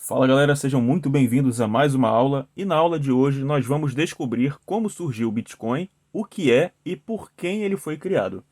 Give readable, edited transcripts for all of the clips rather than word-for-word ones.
Fala galera, sejam muito bem-vindos a mais uma aula e na aula de hoje nós vamos descobrir como surgiu o Bitcoin, o que é e por quem ele foi criado.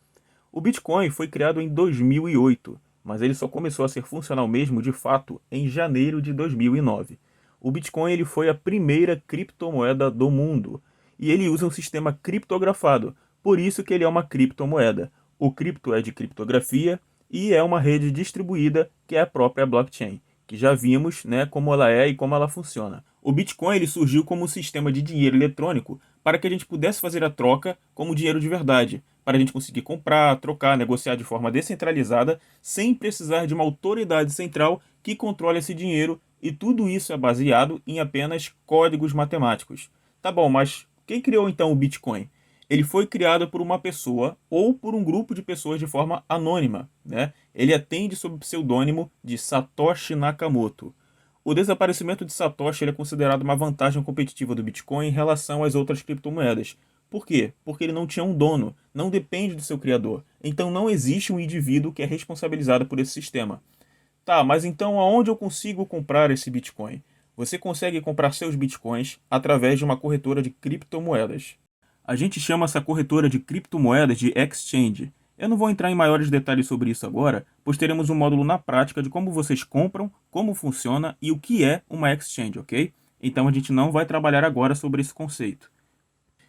O Bitcoin foi criado em 2008, mas ele só começou a ser funcional mesmo de fato em janeiro de 2009. O Bitcoin ele foi a primeira criptomoeda do mundo e ele usa um sistema criptografado, por isso que ele é uma criptomoeda. O cripto é de criptografia e é uma rede distribuída que é a própria blockchain, que já vimos, né, como ela é e como ela funciona. O Bitcoin ele surgiu como um sistema de dinheiro eletrônico para que a gente pudesse fazer a troca como dinheiro de verdade, para a gente conseguir comprar, trocar, negociar de forma descentralizada, sem precisar de uma autoridade central que controle esse dinheiro, e tudo isso é baseado em apenas códigos matemáticos. Tá bom, mas quem criou então o Bitcoin? Ele foi criado por uma pessoa ou por um grupo de pessoas de forma anônima, né? Ele atende sob o pseudônimo de Satoshi Nakamoto. O desaparecimento de Satoshi é considerado uma vantagem competitiva do Bitcoin em relação às outras criptomoedas. Por quê? Porque ele não tinha um dono, não depende do seu criador. Então não existe um indivíduo que é responsabilizado por esse sistema. Tá, mas então aonde eu consigo comprar esse Bitcoin? Você consegue comprar seus Bitcoins através de uma corretora de criptomoedas. A gente chama essa corretora de criptomoedas de exchange. Eu não vou entrar em maiores detalhes sobre isso agora, pois teremos um módulo na prática de como vocês compram, como funciona e o que é uma exchange, ok? Então a gente não vai trabalhar agora sobre esse conceito.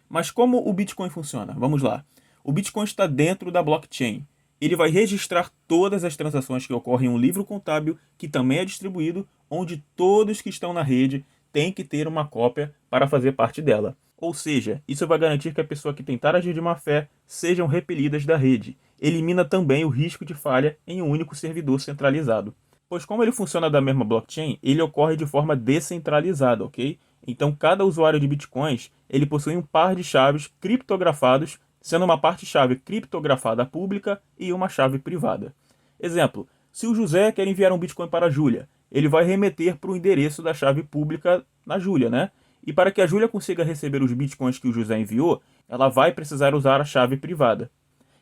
Mas como o Bitcoin funciona? Vamos lá. O Bitcoin está dentro da blockchain. Ele vai registrar todas as transações que ocorrem em um livro contábil, que também é distribuído, onde todos que estão na rede têm que ter uma cópia para fazer parte dela. Ou seja, isso vai garantir que a pessoa que tentar agir de má fé sejam repelidas da rede. Elimina também o risco de falha em um único servidor centralizado. Pois como ele funciona da mesma blockchain, ele ocorre de forma descentralizada, ok? Então cada usuário de Bitcoins, ele possui um par de chaves criptografados, sendo uma parte-chave criptografada pública e uma chave privada. Exemplo, se o José quer enviar um Bitcoin para a Júlia, ele vai remeter para o endereço da chave pública na Júlia, né? E para que a Júlia consiga receber os bitcoins que o José enviou, ela vai precisar usar a chave privada.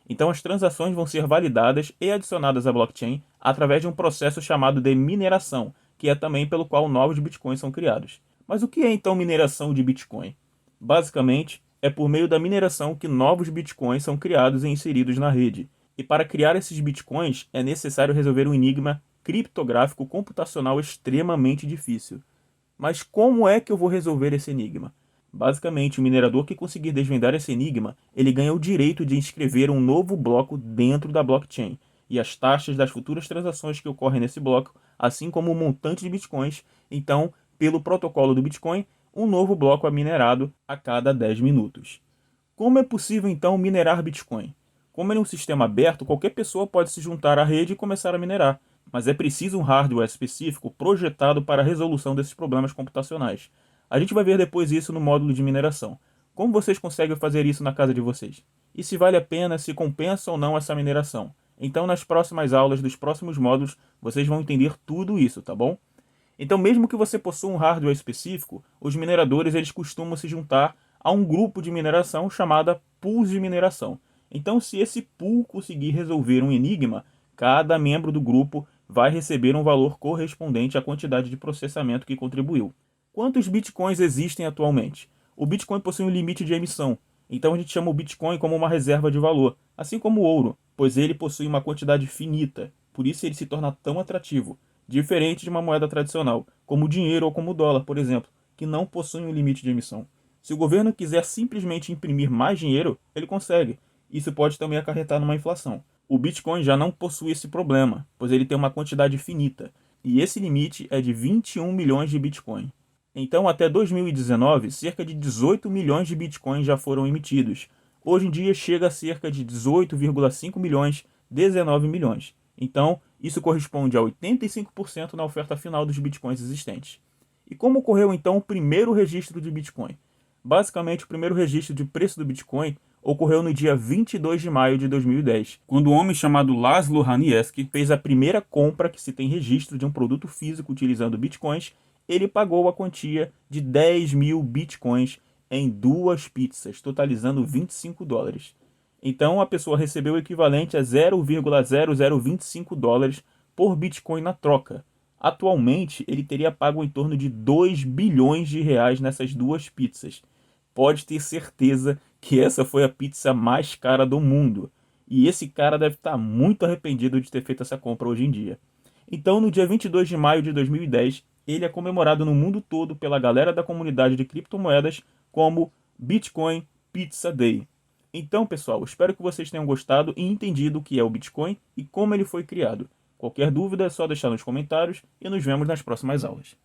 Então as transações vão ser validadas e adicionadas à blockchain através de um processo chamado de mineração, que é também pelo qual novos bitcoins são criados. Mas o que é então mineração de Bitcoin? Basicamente, é por meio da mineração que novos bitcoins são criados e inseridos na rede. E para criar esses bitcoins é necessário resolver um enigma criptográfico computacional extremamente difícil. Mas como é que eu vou resolver esse enigma? Basicamente, o minerador que conseguir desvendar esse enigma, ele ganha o direito de inscrever um novo bloco dentro da blockchain, e as taxas das futuras transações que ocorrem nesse bloco, assim como o montante de bitcoins. Então, pelo protocolo do Bitcoin, um novo bloco é minerado a cada 10 minutos. Como é possível então minerar Bitcoin? Como ele é um sistema aberto, qualquer pessoa pode se juntar à rede e começar a minerar, mas é preciso um hardware específico projetado para a resolução desses problemas computacionais. A gente vai ver depois isso no módulo de mineração. Como vocês conseguem fazer isso na casa de vocês? E se vale a pena, se compensa ou não essa mineração? Então nas próximas aulas dos próximos módulos, vocês vão entender tudo isso, tá bom? Então mesmo que você possua um hardware específico, os mineradores eles costumam se juntar a um grupo de mineração chamada pools de mineração. Então se esse pool conseguir resolver um enigma, cada membro do grupo vai receber um valor correspondente à quantidade de processamento que contribuiu. Quantos bitcoins existem atualmente? O Bitcoin possui um limite de emissão, então a gente chama o Bitcoin como uma reserva de valor, assim como o ouro, pois ele possui uma quantidade finita, por isso ele se torna tão atrativo, diferente de uma moeda tradicional, como o dinheiro ou como o dólar, por exemplo, que não possuem um limite de emissão. Se o governo quiser simplesmente imprimir mais dinheiro, ele consegue. Isso pode também acarretar numa inflação. O Bitcoin já não possui esse problema, pois ele tem uma quantidade finita, e esse limite é de 21 milhões de Bitcoin. Então, até 2019, cerca de 18 milhões de Bitcoins já foram emitidos. Hoje em dia chega a cerca de 18,5 milhões, 19 milhões. Então, isso corresponde a 85% na oferta final dos Bitcoins existentes. E como ocorreu então o primeiro registro de Bitcoin? Basicamente, o primeiro registro de preço do Bitcoin ocorreu no dia 22 de maio de 2010, quando um homem chamado Laszlo Hanieski fez a primeira compra que se tem registro de um produto físico utilizando Bitcoins. Ele pagou a quantia de 10 mil Bitcoins em 2 pizzas, totalizando 25 dólares. Então a pessoa recebeu o equivalente a 0,0025 dólares por Bitcoin na troca. Atualmente, ele teria pago em torno de 2 bilhões de reais nessas duas pizzas. Pode ter certeza que essa foi a pizza mais cara do mundo. E esse cara deve estar muito arrependido de ter feito essa compra hoje em dia. Então, no dia 22 de maio de 2010, ele é comemorado no mundo todo pela galera da comunidade de criptomoedas como Bitcoin Pizza Day. Então, pessoal, espero que vocês tenham gostado e entendido o que é o Bitcoin e como ele foi criado. Qualquer dúvida é só deixar nos comentários e nos vemos nas próximas aulas.